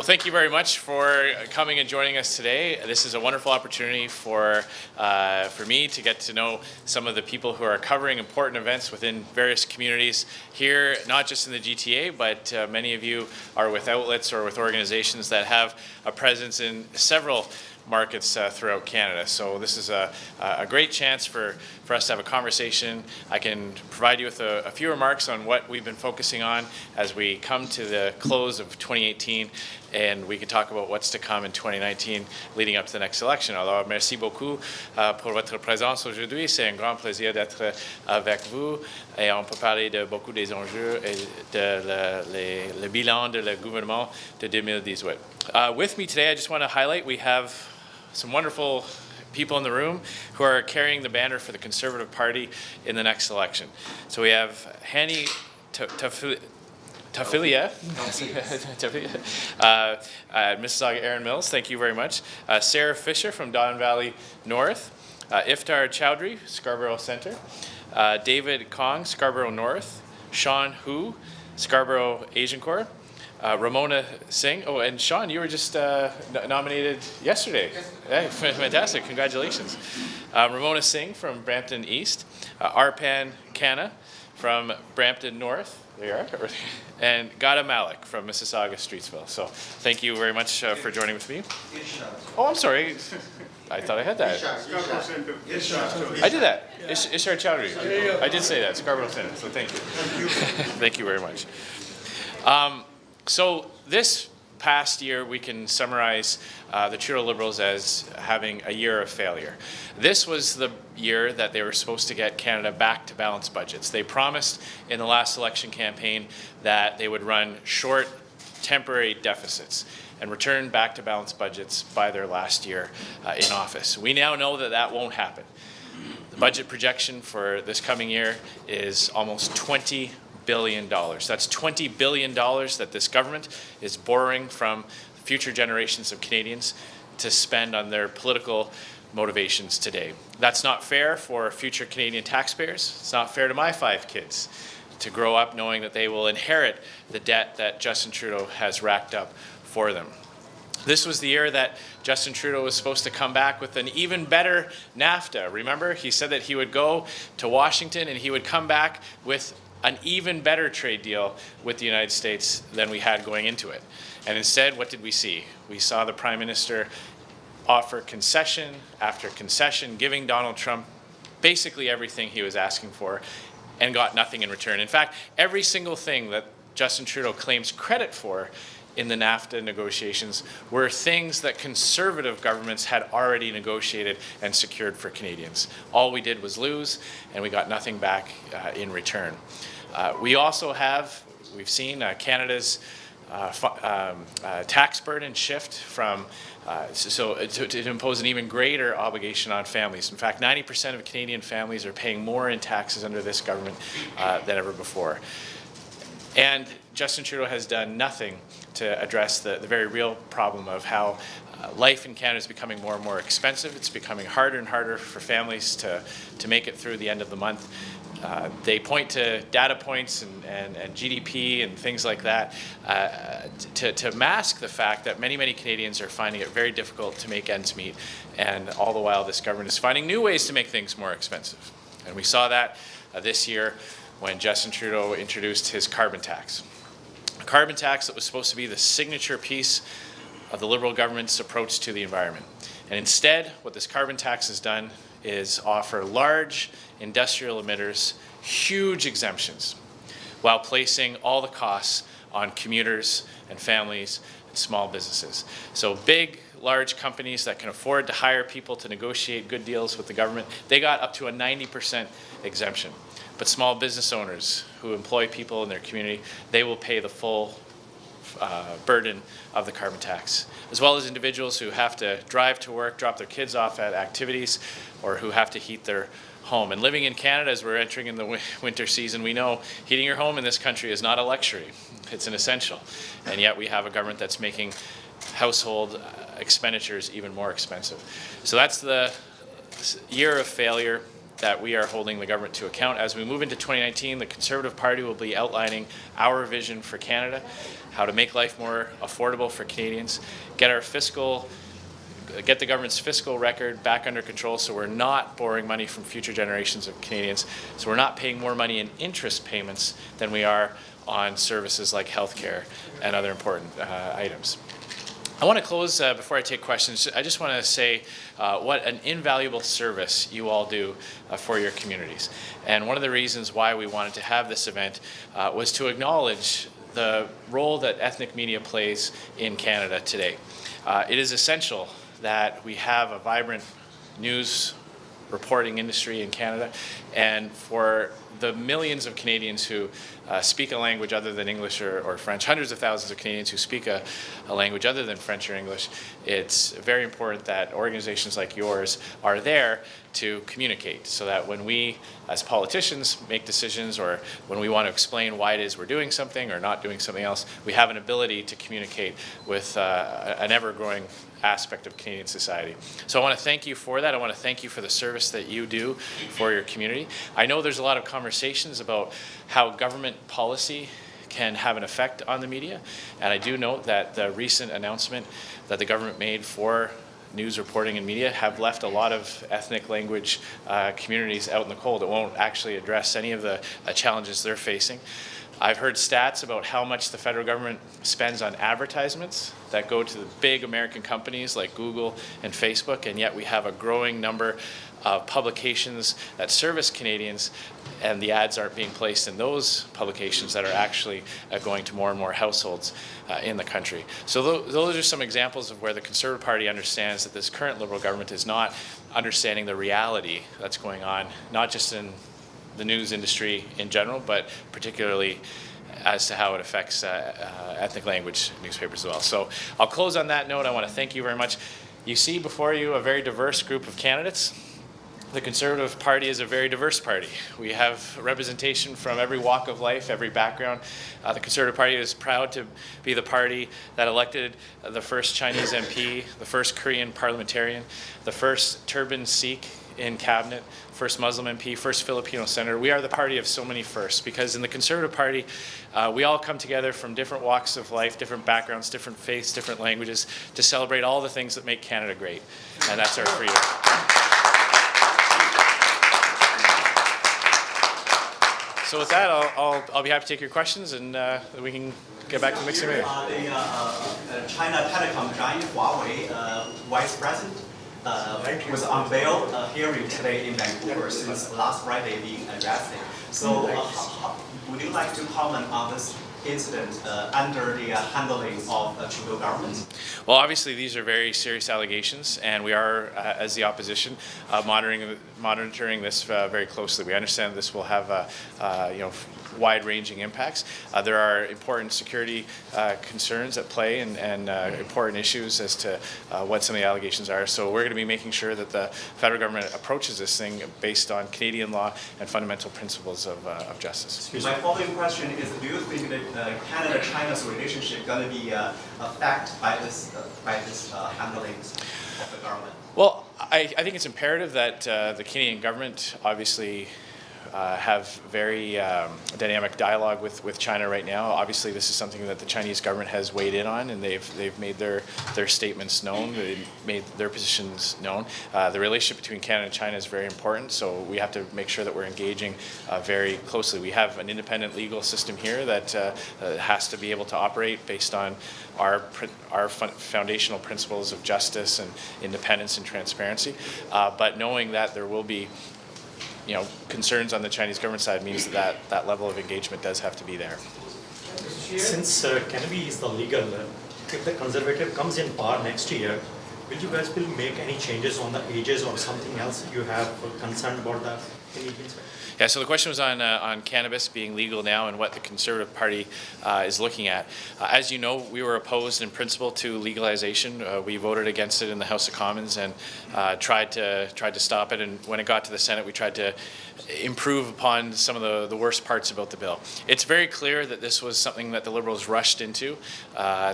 Thank you very much for coming and joining us today. This is a wonderful opportunity for me to get to know some of the people who are covering important events within various communities here, not just in the GTA, but many of you are with outlets or with organizations that have a presence in several markets throughout Canada. So this is a great chance for us to have a conversation. I can provide you with a few remarks on what we've been focusing on as we come to the close of 2018, and we can talk about what's to come in 2019 leading up to the next election. Alors, merci beaucoup pour votre présence aujourd'hui. C'est un grand plaisir d'être avec vous et on peut parler de beaucoup des enjeux et de le bilan de le gouvernement de 2018. With me today, I just want to highlight we have some wonderful people in the room who are carrying the banner for the Conservative Party in the next election. So we have Hani Tafilia, Mississauga Erin Mills, thank you very much. Sarah Fisher from Don Valley North, Iftar Chowdhury, Scarborough Centre, David Kong, Scarborough North, Sean Hu, Scarborough Agincourt, Ramona Singh. Oh, and Sean, you were just nominated yesterday. Hey, fantastic. Congratulations. Ramona Singh from Brampton East. Arpan Khanna from Brampton North. There you are. And Gada Malik from Mississauga Streetsville. So thank you very much for joining with me. Oh, I'm sorry. I thought I had that. I did that. Ishar Chowdhury. I did say that. Scarborough Centre. So thank you. Thank you very much. So this past year, we can summarize the Trudeau Liberals as having a year of failure. This was the year that they were supposed to get Canada back to balanced budgets. They promised in the last election campaign that they would run short, temporary deficits and return back to balanced budgets by their last year in office. We now know that that won't happen. The budget projection for this coming year is almost $20 billion. That's $20 billion that this government is borrowing from future generations of Canadians to spend on their political motivations today. That's not fair for future Canadian taxpayers. It's not fair to my 5 kids to grow up knowing that they will inherit the debt that Justin Trudeau has racked up for them. This was the year that Justin Trudeau was supposed to come back with an even better NAFTA. Remember, he said that he would go to Washington and he would come back with an even better trade deal with the United States than we had going into it. And instead, what did we see? We saw the Prime Minister offer concession after concession, giving Donald Trump basically everything he was asking for and got nothing in return. In fact, every single thing that Justin Trudeau claims credit for in the NAFTA negotiations were things that Conservative governments had already negotiated and secured for Canadians. All we did was lose, and we got nothing back in return. We also have, we've seen Canada's tax burden shift from, to impose an even greater obligation on families. In fact, 90% of Canadian families are paying more in taxes under this government than ever before. And Justin Trudeau has done nothing to address the very real problem of how life in Canada is becoming more and more expensive. It's becoming harder and harder for families to make it through the end of the month. They point to data points and GDP and things like that to mask the fact that many Canadians are finding it very difficult to make ends meet, and all the while this government is finding new ways to make things more expensive. And we saw that this year when Justin Trudeau introduced his carbon tax. A carbon tax that was supposed to be the signature piece of the Liberal government's approach to the environment. And instead, what this carbon tax has done is offer large industrial emitters huge exemptions while placing all the costs on commuters and families and small businesses. So big, large companies that can afford to hire people to negotiate good deals with the government, they got up to a 90% exemption. But small business owners who employ people in their community, they will pay the full burden of the carbon tax, as well as individuals who have to drive to work, drop their kids off at activities, or who have to heat their home. And living in Canada, as we're entering in the winter season, we know heating your home in this country is not a luxury. It's an essential. And yet we have a government that's making household expenditures even more expensive. So that's the year of failure that we are holding the government to account. As we move into 2019, the Conservative Party will be outlining our vision for Canada, how to make life more affordable for Canadians, get the government's fiscal record back under control so we're not borrowing money from future generations of Canadians, so we're not paying more money in interest payments than we are on services like healthcare and other important items. I want to close, before I take questions, I just want to say what an invaluable service you all do for your communities. And one of the reasons why we wanted to have this event was to acknowledge the role that ethnic media plays in Canada today. It is essential that we have a vibrant news reporting industry in Canada, and for the millions of Canadians who speak a language other than English or French, hundreds of thousands of Canadians who speak a language other than French or English, it's very important that organizations like yours are there to communicate, so that when we as politicians make decisions, or when we want to explain why it is we're doing something or not doing something else, we have an ability to communicate with an ever-growing aspect of Canadian society. So I want to thank you for that. I want to thank you for the service that you do for your community. I know there's a lot of conversations about how government policy can have an effect on the media, and I do note that the recent announcement that the government made for news reporting and media have left a lot of ethnic language communities out in the cold. It won't actually address any of the challenges they're facing. I've heard stats about how much the federal government spends on advertisements that go to the big American companies like Google and Facebook, and yet we have a growing number of publications that service Canadians, and the ads aren't being placed in those publications that are actually going to more and more households in the country. So those are some examples of where the Conservative Party understands that this current Liberal government is not understanding the reality that's going on, not just in the news industry in general, but particularly as to how it affects ethnic language newspapers as well. So I'll close on that note. I want to thank you very much. You see before you a very diverse group of candidates. The Conservative Party is a very diverse party. We have representation from every walk of life, every background. The Conservative Party is proud to be the party that elected the first Chinese MP, the first Korean parliamentarian, the first turban Sikh in cabinet, first Muslim MP, first Filipino senator. We are the party of so many firsts, because in the Conservative Party, we all come together from different walks of life, different backgrounds, different faiths, different languages, to celebrate all the things that make Canada great. And that's our freedom. So with that, I'll be happy to take your questions, and we can get back to the mixing meeting. The China Telecom giant Huawei vice president was unveiled hearing today in Vancouver since last Friday being arrested. So would you like to comment on this incident under the handling of the Trudeau government? Well, obviously these are very serious allegations, and we are, as the opposition, monitoring this very closely. We understand this will have wide-ranging impacts. There are important security concerns at play, and important issues as to what some of the allegations are. So we're going to be making sure that the federal government approaches this thing based on Canadian law and fundamental principles of justice. My following question is: do you think that Canada-China's relationship going to be affected by this handling of the government? Well, I think it's imperative that the Canadian government obviously have very dynamic dialogue with China right now. Obviously, this is something that the Chinese government has weighed in on, and they've made their statements known. They've made their positions known. The relationship between Canada and China is very important, so we have to make sure that we're engaging very closely. We have an independent legal system here that has to be able to operate based on our foundational principles of justice and independence and transparency. But knowing that there will be concerns on the Chinese government side means that level of engagement does have to be there. Since cannabis is the legal, if the Conservative comes in power next year, will you guys make any changes on the ages or something else you have concerned about that? Canadians? Yeah, so the question was on cannabis being legal now and what the Conservative Party is looking at. As you know, we were opposed in principle to legalization. We voted against it in the House of Commons and tried to stop it. And when it got to the Senate, we tried to improve upon some of the worst parts about the bill. It's very clear that this was something that the Liberals rushed into.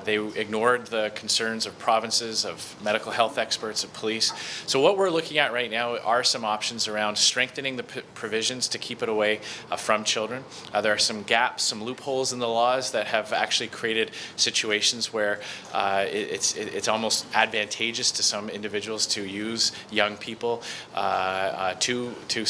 They ignored the concerns of provinces, of medical health experts, of police. So what we're looking at right now are some options around strengthening the provisions to keep it away from children. There are some gaps, some loopholes in the laws that have actually created situations where it's almost advantageous to some individuals to use young people to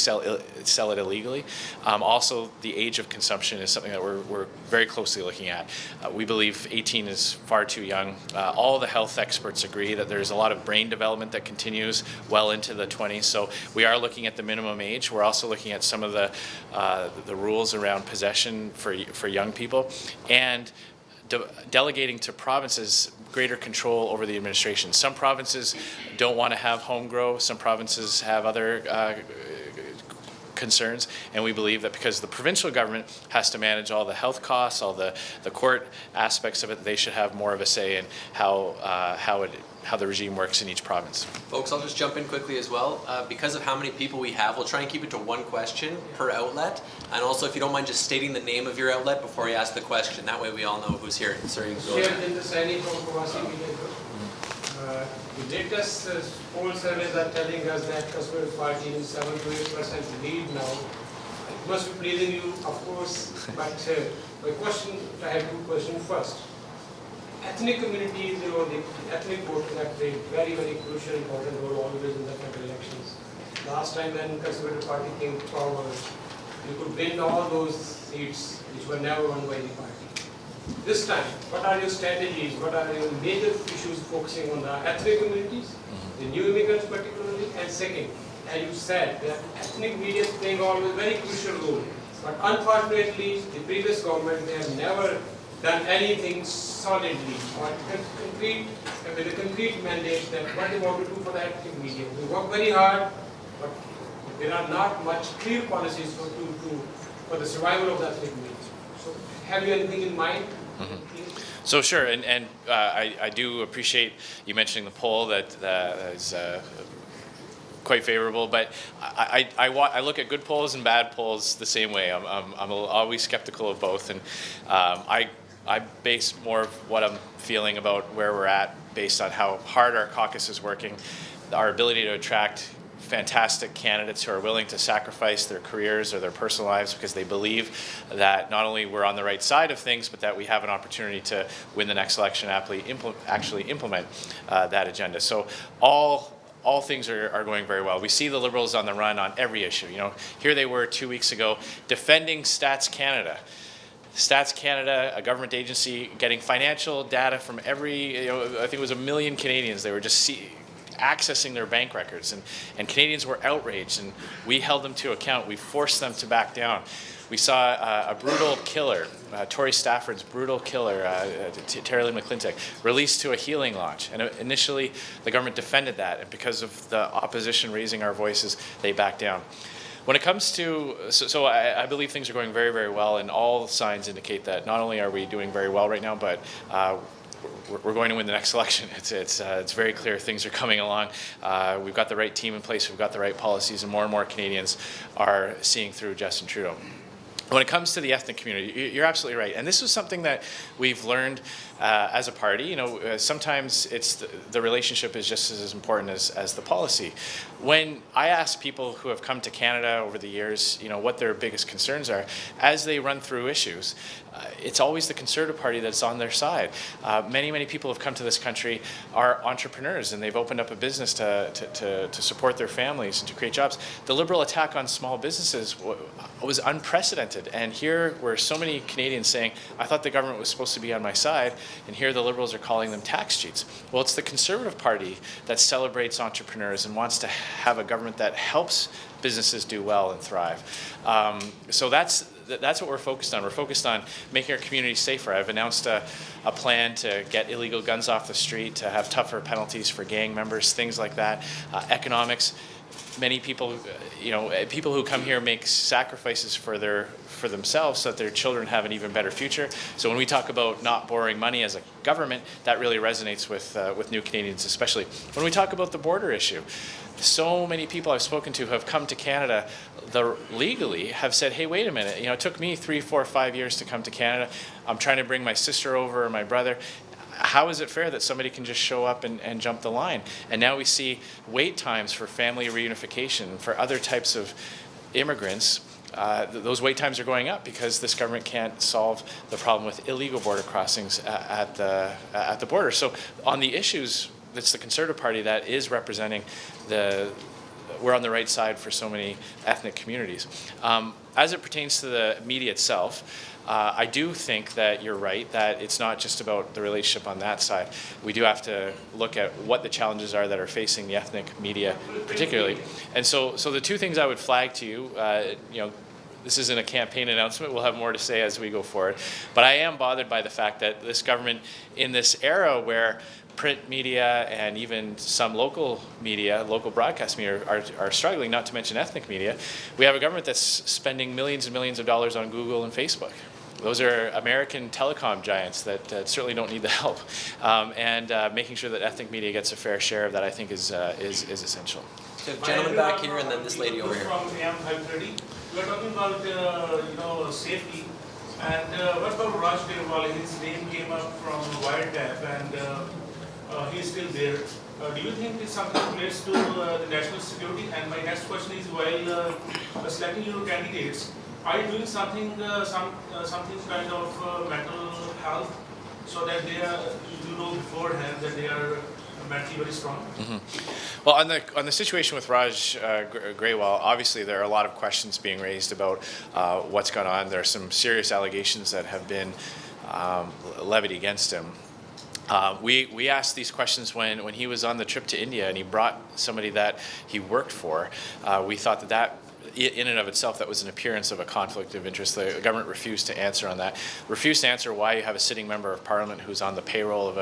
sell it illegally. Also, the age of consumption is something that we're very closely looking at. We believe 18 is far too young. All the health experts agree that there's a lot of brain development that continues well into the 20s. So we are looking at the minimum age. We're also looking at some of the rules around possession for young people and delegating to provinces greater control over the administration. Some provinces don't want to have home grow. Some provinces have other concerns, and we believe that because the provincial government has to manage all the health costs, all the court aspects of it, they should have more of a say in how the regime works in each province. Folks, I'll just jump in quickly as well. Because of how many people we have, we'll try and keep it to one question per outlet. And also, if you don't mind just stating the name of your outlet before you ask the question. That way we all know who's here. Sir, you can go ahead. Scheer in the Saini from Kawasi Media Group. The latest poll surveys are telling us that Conservative Party is 7 to 8% lead now. It must be pleasing you, of course, but my question, I have two questions. First, ethnic communities, the ethnic vote played very, very crucial, important role always in the federal elections. Last time when Conservative Party came forward, you could win all those seats which were never won by the party. This time, what are your strategies? What are your major issues focusing on the ethnic communities, the new immigrants particularly? And second, as you said, that ethnic media is playing always a very crucial role. But unfortunately, the previous government, they have never done anything solidly or with a concrete mandate that what they want to do for the ethnic media. We work very hard, but there are not much clear policies for the survival of the ethnic media. So have you anything in mind? So sure, and I do appreciate you mentioning the poll that is quite favorable, but I look at good polls and bad polls the same way. I'm always skeptical of both, and I base more of what I'm feeling about where we're at based on how hard our caucus is working, our ability to attract fantastic candidates who are willing to sacrifice their careers or their personal lives because they believe that not only we're on the right side of things, but that we have an opportunity to win the next election and actually implement that agenda. So all things are going very well. We see the Liberals on the run on every issue. You know, here they were 2 weeks ago defending Stats Canada. Stats Canada, a government agency, getting financial data from every, I think it was 1 million Canadians. They were just accessing their bank records, and Canadians were outraged, and we held them to account. We forced them to back down. We saw a brutal killer, Tory Stafford's brutal killer, Terry Lynn McClintock, released to a healing lodge. And initially, the government defended that, and because of the opposition raising our voices, they backed down. When it comes to, so I believe things are going very, very well, and all signs indicate that not only are we doing very well right now, but we're going to win the next election. It's very clear things are coming along. We've got the right team in place, we've got the right policies, and more Canadians are seeing through Justin Trudeau. When it comes to the ethnic community, you're absolutely right. And this was something that we've learned as a party. Sometimes it's the relationship is just as important as the policy. When I ask people who have come to Canada over the years, what their biggest concerns are, as they run through issues, it's always the Conservative Party that's on their side. Many people have come to this country are entrepreneurs, and they've opened up a business to support their families and to create jobs. The Liberal attack on small businesses was unprecedented, and here were so many Canadians saying, I thought the government was supposed to be on my side, and here the Liberals are calling them tax cheats. Well, it's the Conservative Party that celebrates entrepreneurs and wants to have a government that helps businesses do well and thrive. So that's what we're focused on. We're focused on making our communities safer. I've announced a plan to get illegal guns off the street, to have tougher penalties for gang members, things like that. Economics. many people, people who come here make sacrifices for themselves so that their children have an even better future. So when we talk about not borrowing money as a government, that really resonates with new Canadians, especially. When we talk about the border issue, so many people I've spoken to who have come to Canada legally have said, hey, wait a minute, it took me 3, 4, 5 years to come to Canada. I'm trying to bring my sister over or my brother. How is it fair that somebody can just show up and jump the line? And now we see wait times for family reunification, for other types of immigrants. Those wait times are going up because this government can't solve the problem with illegal border crossings at the border. So on the issues, it's the Conservative Party that is representing we're on the right side for so many ethnic communities. As it pertains to the media itself, I do think that you're right, that it's not just about the relationship on that side. We do have to look at what the challenges are that are facing the ethnic media particularly. And so the two things I would flag to you, this isn't a campaign announcement, we'll have more to say as we go forward, but I am bothered by the fact that this government, in this era where print media and even some local media, local broadcast media are struggling, not to mention ethnic media, we have a government that's spending millions and millions of dollars on Google and Facebook. Those are American telecom giants that certainly don't need the help. And making sure that ethnic media gets a fair share of that, I think, is essential. So gentleman back here and then this lady over here. From AM 530. We're talking about safety. And what about Raj Tirwal? His name came up from wiretap, and he's still there. Do you think it's something relates to the national security? And my next question is, while selecting your candidates, are you doing something, something kind of mental health, so that they are, beforehand that they are mentally very strong? Mm-hmm. Well, on the situation with Raj Grewal, obviously there are a lot of questions being raised about what's gone on. There are some serious allegations that have been levied against him. We asked these questions when he was on the trip to India and he brought somebody that he worked for. We thought that in and of itself, that was an appearance of a conflict of interest. The government refused to answer on that. Refused to answer why you have a sitting member of parliament who's on the payroll of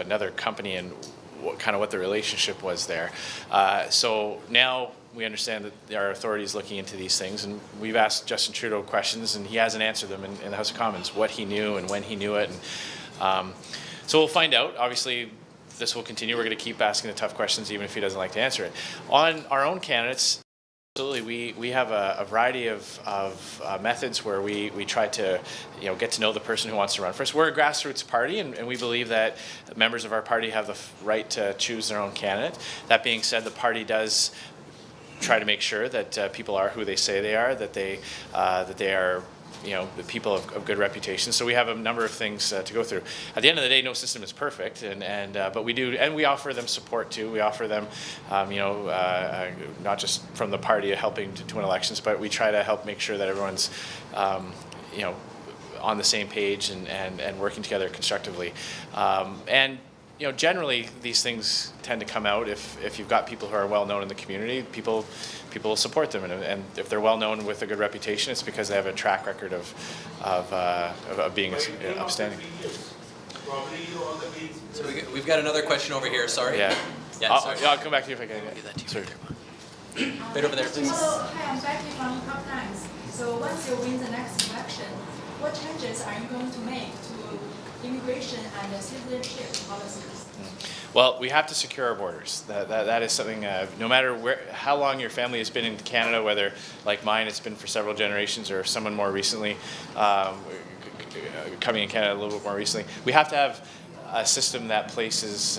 another company and what the relationship was there. So now we understand that our authorities looking into these things, and we've asked Justin Trudeau questions, and he hasn't answered them in the House of Commons, what he knew and when he knew it. And, so we'll find out. Obviously, this will continue. We're going to keep asking the tough questions, even if he doesn't like to answer it. On our own candidates, absolutely, we have a variety of methods where we try to get to know the person who wants to run for us. We're a grassroots party, and we believe that members of our party have the right to choose their own candidate. That being said, the party does try to make sure that people are who they say they are, that they are the people of good reputation. So we have a number of things to go through. At the end of the day, no system is perfect, but we do, and we offer them support too. We offer them, not just from the party helping to win elections, but we try to help make sure that everyone's, on the same page and working together constructively. Generally these things tend to come out if you've got people who are well known in the community. People will support them, and if they're well known with a good reputation, it's because they have a track record of being upstanding. So we've got another question over here. Sorry. Yeah. Sorry. I'll come back to you if I can. I'll give that to you. Sorry. Right over there, please. Hello, hi, I'm Becky from Top Times. So once you win the next election, what changes are you going to make to immigration and citizenship policies? Well, we have to secure our borders. That is something, no matter how long your family has been in Canada, whether like mine, it's been for several generations, or someone more recently, coming in Canada a little bit more recently, we have to have a system that places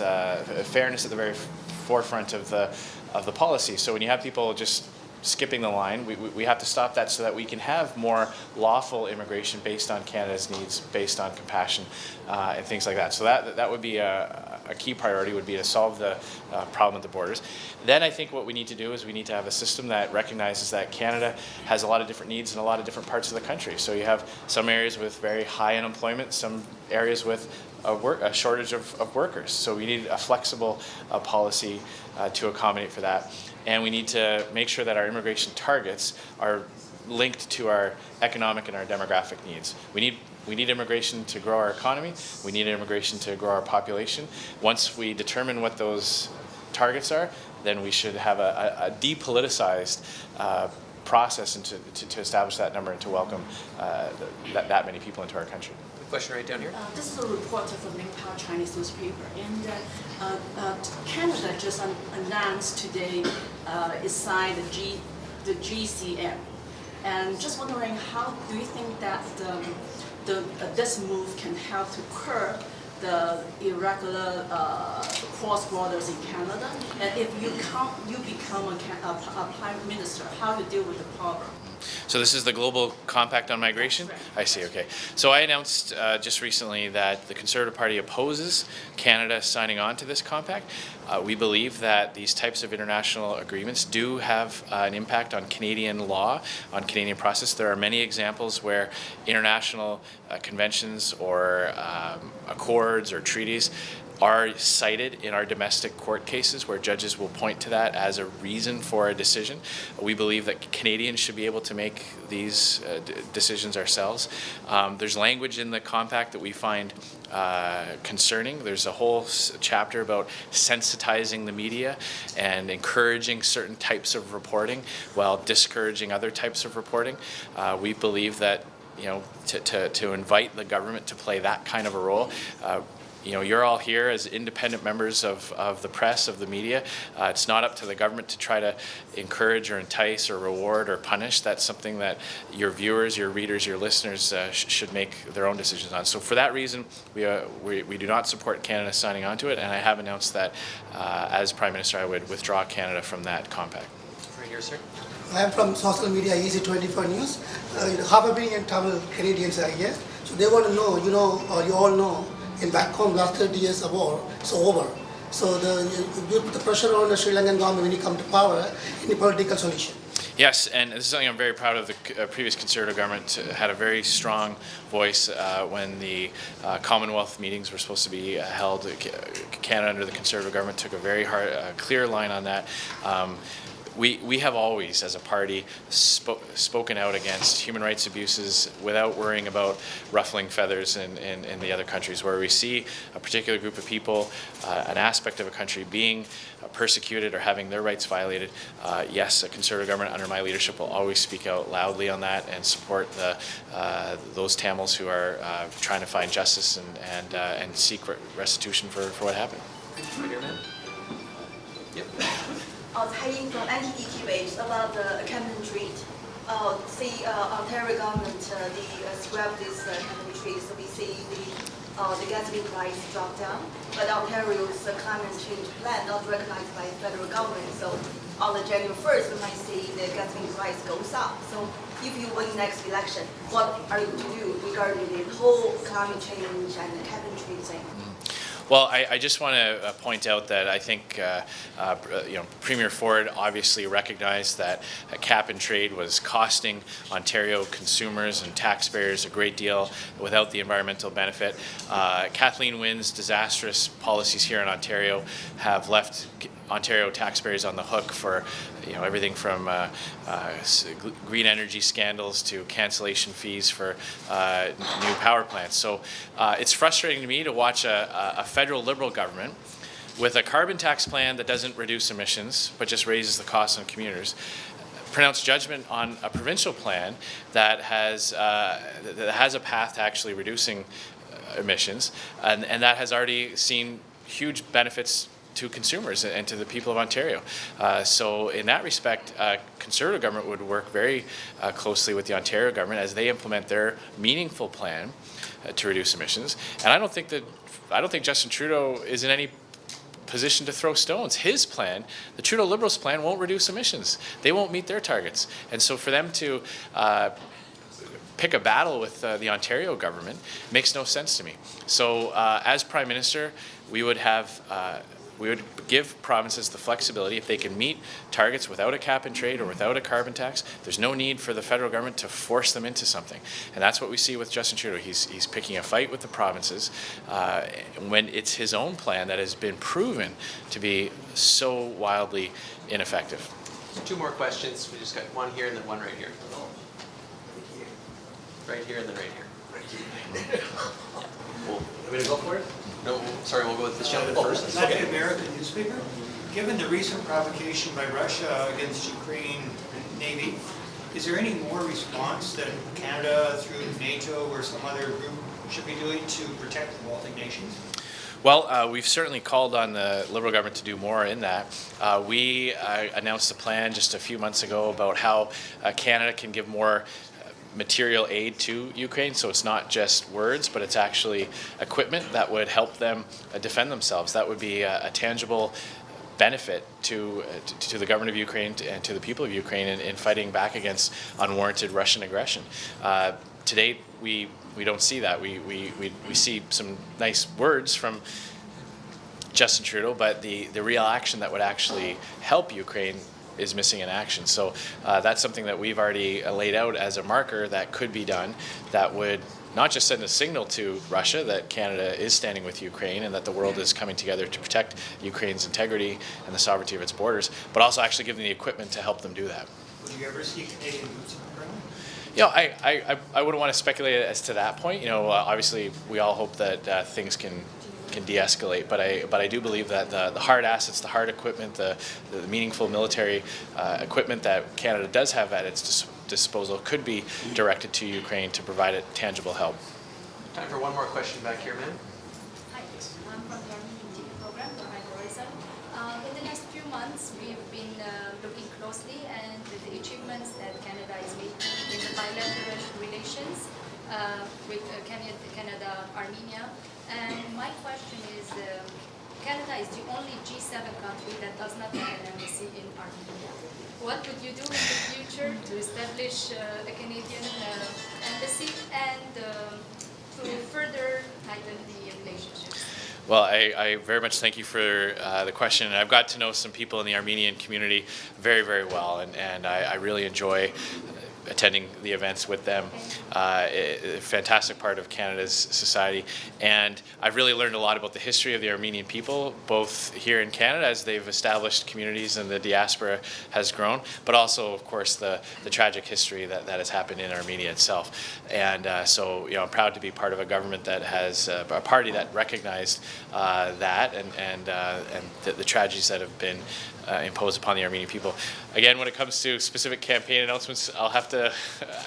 fairness at the very forefront of the policy. So when you have people just skipping the line, we have to stop that so that we can have more lawful immigration based on Canada's needs, based on compassion and things like that. So that would be a key priority, would be to solve the problem at the borders. Then I think what we need to do is we need to have a system that recognizes that Canada has a lot of different needs in a lot of different parts of the country. So you have some areas with very high unemployment, some areas with a shortage of workers. So we need a flexible policy to accommodate for that. And we need to make sure that our immigration targets are linked to our economic and our demographic needs. We need immigration to grow our economy. We need immigration to grow our population. Once we determine what those targets are, then we should have a depoliticized process and to establish that number and to welcome that many people into our country. Question right down here. This is a report from the Mingpao Chinese newspaper, and Canada just announced today it signed the GCM, and just wondering how do you think that this move can help to curb the irregular cross borders in Canada, and if you become a prime minister, how you deal with the problem? So this is the Global Compact on Migration? I see, okay. So I announced just recently that the Conservative Party opposes Canada signing on to this compact. We believe that these types of international agreements do have an impact on Canadian law, on Canadian process. There are many examples where international conventions or accords or treaties are cited in our domestic court cases where judges will point to that as a reason for a decision. We believe that Canadians should be able to make these decisions ourselves. There's language in the compact that we find concerning. There's a whole chapter about sensitizing the media and encouraging certain types of reporting while discouraging other types of reporting. We believe that, you know, to invite the government to play that kind of a role, you know, you're all here as independent members of the press, of the media. It's not up to the government to try to encourage or entice or reward or punish. That's something that your viewers, your readers, your listeners should make their own decisions on. So for that reason, we do not support Canada signing on to it, and I have announced that as Prime Minister I would withdraw Canada from that compact. Right here, sir. I am from social media, Easy24 News. Half a billion Tamil Canadians are here. So they want to know, you know, or you all know, in back home, last 30 years of war, it's over. So you put the pressure on the Sri Lankan government when you come to power, any political solution. Yes, and this is something I'm very proud of. The previous Conservative government had a very strong voice when the Commonwealth meetings were supposed to be held. Canada under the Conservative government took a very clear line on that. We have always, as a party, spoken out against human rights abuses without worrying about ruffling feathers in the other countries. Where we see a particular group of people, an aspect of a country being persecuted or having their rights violated, yes, a Conservative government under my leadership will always speak out loudly on that and support those Tamils who are trying to find justice and seek restitution for what happened. Right here, ma'am. Yep. Tying from NTDQH about the Camden Treat. The Ontario government scrapped this Camden Treat, so we see the gasoline price drop down. But Ontario's climate change plan not recognized by the federal government. So on the January 1st, we might see the gasoline price goes up. So if you win next election, what are you going to do regarding the whole climate change and the Camden Treat thing? Well, I just want to point out that I think you know, Premier Ford obviously recognized that cap and trade was costing Ontario consumers and taxpayers a great deal without the environmental benefit. Kathleen Wynne's disastrous policies here in Ontario have left Ontario taxpayers on the hook for, you know, everything from green energy scandals to cancellation fees for new power plants. So it's frustrating to me to watch a federal Liberal government with a carbon tax plan that doesn't reduce emissions but just raises the cost on commuters pronounce judgment on a provincial plan that has a path to actually reducing emissions, and that has already seen huge benefits to consumers and to the people of Ontario. So in that respect, Conservative government would work very closely with the Ontario government as they implement their meaningful plan to reduce emissions. And I don't think Justin Trudeau is in any position to throw stones. His plan, the Trudeau Liberals' plan, won't reduce emissions. They won't meet their targets. And so for them to pick a battle with the Ontario government makes no sense to me. So as Prime Minister, we would give provinces the flexibility if they can meet targets without a cap and trade or without a carbon tax. There's no need for the federal government to force them into something, and that's what we see with Justin Trudeau. He's picking a fight with the provinces when it's his own plan that has been proven to be so wildly ineffective. Two more questions. We just got one here and then one right here. Right here and then right here. Want me to go for it? No, sorry, we'll go with this gentleman first. That's the American newspaper. given the recent provocation by Russia against Ukraine Navy, is there any more response that Canada through NATO or some other group should be doing to protect the Baltic nations? Well, we've certainly called on the Liberal government to do more in that. We announced a plan just a few months ago about how Canada can give more material aid to Ukraine, so it's not just words, but it's actually equipment that would help them defend themselves. That would be a tangible benefit to the government of Ukraine and to the people of Ukraine in fighting back against unwarranted Russian aggression. To date, we don't see that. We see some nice words from Justin Trudeau, but the real action that would actually help Ukraine is missing in action. So that's something that we've already laid out as a marker that could be done, that would not just send a signal to Russia that Canada is standing with Ukraine and that the world is coming together to protect Ukraine's integrity and the sovereignty of its borders, but also actually give them the equipment to help them do that. Would you ever see Canadian boots on the ground? You know, I wouldn't want to speculate as to that point. You know, obviously we all hope that things can de-escalate, but I do believe that the hard assets, the hard equipment, the meaningful military equipment that Canada does have at its disposal could be directed to Ukraine to provide it tangible help. Time for one more question back here, ma'am. Hi, I'm from the Armenian TV program, the High Horizon. In the next few months, we've been looking closely at the achievements that Canada is making in the bilateral relations with Canada, Armenia. And my question is, Canada is the only G7 country that does not have an embassy in Armenia. What would you do in the future to establish a Canadian embassy and to further tighten the relationships? Well, I very much thank you for the question. I've got to know some people in the Armenian community very, very well, and I really enjoy attending the events with them. A fantastic part of Canada's society, and I've really learned a lot about the history of the Armenian people, both here in Canada as they've established communities and the diaspora has grown, but also, of course, the tragic history that has happened in Armenia itself. And so, you know, I'm proud to be part of a government that has a party that recognized that and the tragedies that have been imposed upon the Armenian people. Again, when it comes to specific campaign announcements, I'll have to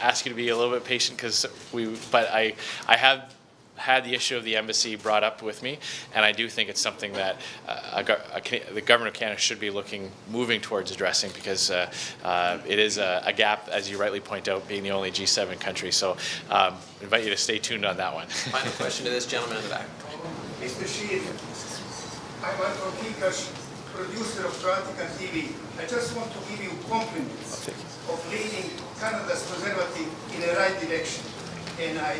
ask you to be a little bit patient but I have had the issue of the embassy brought up with me, and I do think it's something that the government of Canada should be moving towards addressing, because it is a gap, as you rightly point out, being the only G7 country. So I invite you to stay tuned on that one. Final question to this gentleman in the back. Mr. Scheer, I'm Anton Kikash, producer of Vatican TV. I just want to give you compliments of leading Canada's conservative in the right direction. And I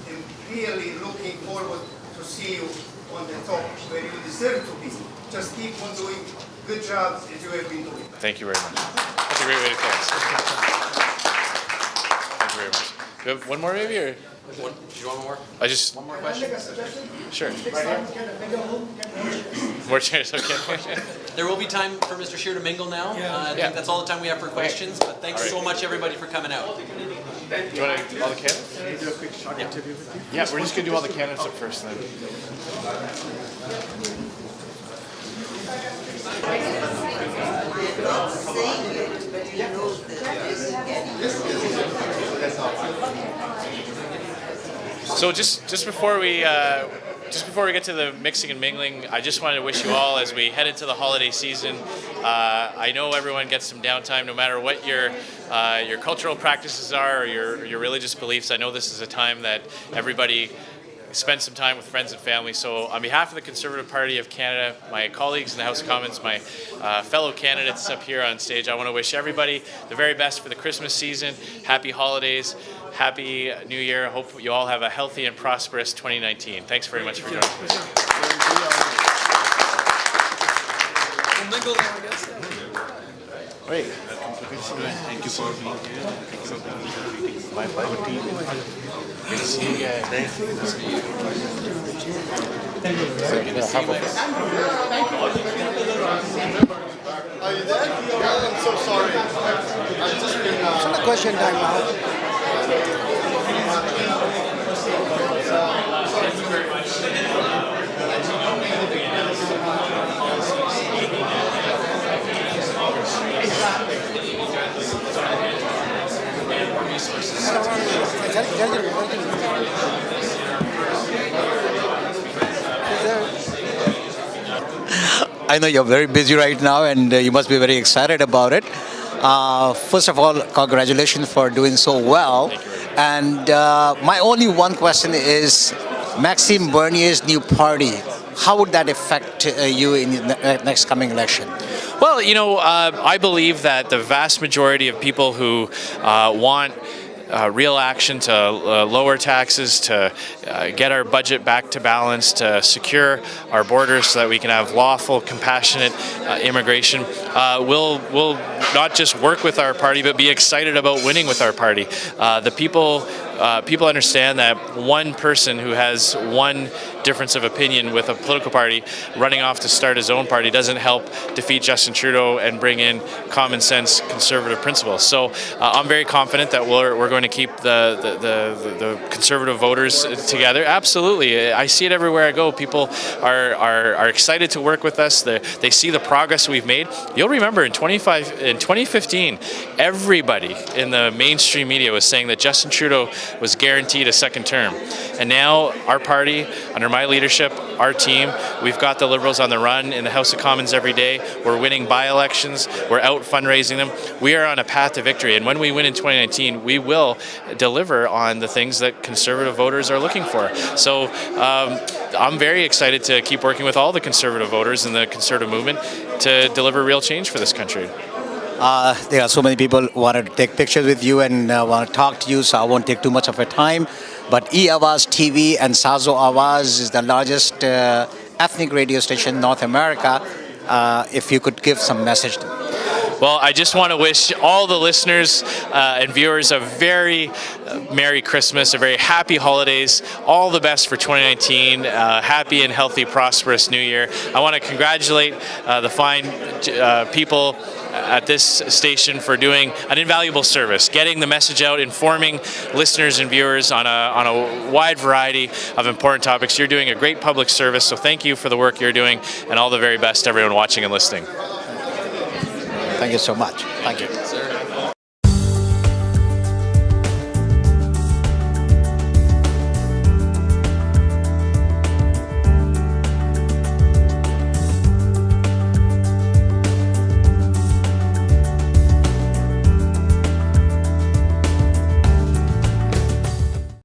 am really looking forward to see you on the top where you deserve to be. Just keep on doing good jobs as you have been doing. Thank you very much. That's a great way to close. Thank you very much. Do you have one more maybe, or? Do you want more? One more question? Sure. More chairs, okay. There will be time for Mr. Scheer to mingle now. I think that's all the time we have for questions, but thanks so much everybody for coming out. Do you want to do all the candidates? Can we do a quick short interview with you? Yeah, we're just going to do all the candidates up first, and then. So just before we get to the mixing and mingling, I just wanted to wish you all, as we head into the holiday season, I know everyone gets some downtime no matter what your cultural practices are or your religious beliefs. I know this is a time that everybody spend some time with friends and family. So on behalf of the Conservative Party of Canada, my colleagues in the House of Commons, my fellow candidates up here on stage, I want to wish everybody the very best for the Christmas season. Happy holidays. Happy New Year. I hope you all have a healthy and prosperous 2019. Thanks very much for joining us. Wait. Thank you for being here. My pleasure. Good to see you guys. Thank you. Are you there? I'm so sorry. I've just been... It's not a question time now. Thank you very much. I know you're very busy right now and you must be very excited about it. First of all, congratulations for doing so well. And my only one question is Maxime Bernier's new party. How would that affect you in the next coming election? Well, you know, I believe that the vast majority of people who want real action to lower taxes, to get our budget back to balance, to secure our borders so that we can have lawful, compassionate immigration, will not just work with our party, but be excited about winning with our party. The people understand that one person who has one difference of opinion with a political party running off to start his own party doesn't help defeat Justin Trudeau and bring in common sense conservative principles. So I'm very confident that we're going to keep the conservative voters together. Absolutely, I see it everywhere I go. People are excited to work with us. They see the progress we've made. You'll remember in 2015, everybody in the mainstream media was saying that Justin Trudeau was guaranteed a second term, and now our party, under my leadership, our team, we've got the Liberals on the run in the House of Commons every day. We're winning by-elections. We're out fundraising them. We are on a path to victory, and when we win in 2019, we will deliver on the things that conservative voters are looking for. So I'm very excited to keep working with all the conservative voters in the conservative movement to deliver real change for this country. There are so many people who want to take pictures with you and want to talk to you, so I won't take too much of your time. But E-Awaz TV and Sazo Awaz is the largest ethnic radio station in North America. If you could give some message to them. Well, I just want to wish all the listeners and viewers a very Merry Christmas, a very happy holidays, all the best for 2019, happy and healthy, prosperous New Year. I want to congratulate the fine people at this station for doing an invaluable service, getting the message out, informing listeners and viewers on a wide variety of important topics. You're doing a great public service, so thank you for the work you're doing, and all the very best to everyone watching and listening. Thank you so much. Thank you. Sir.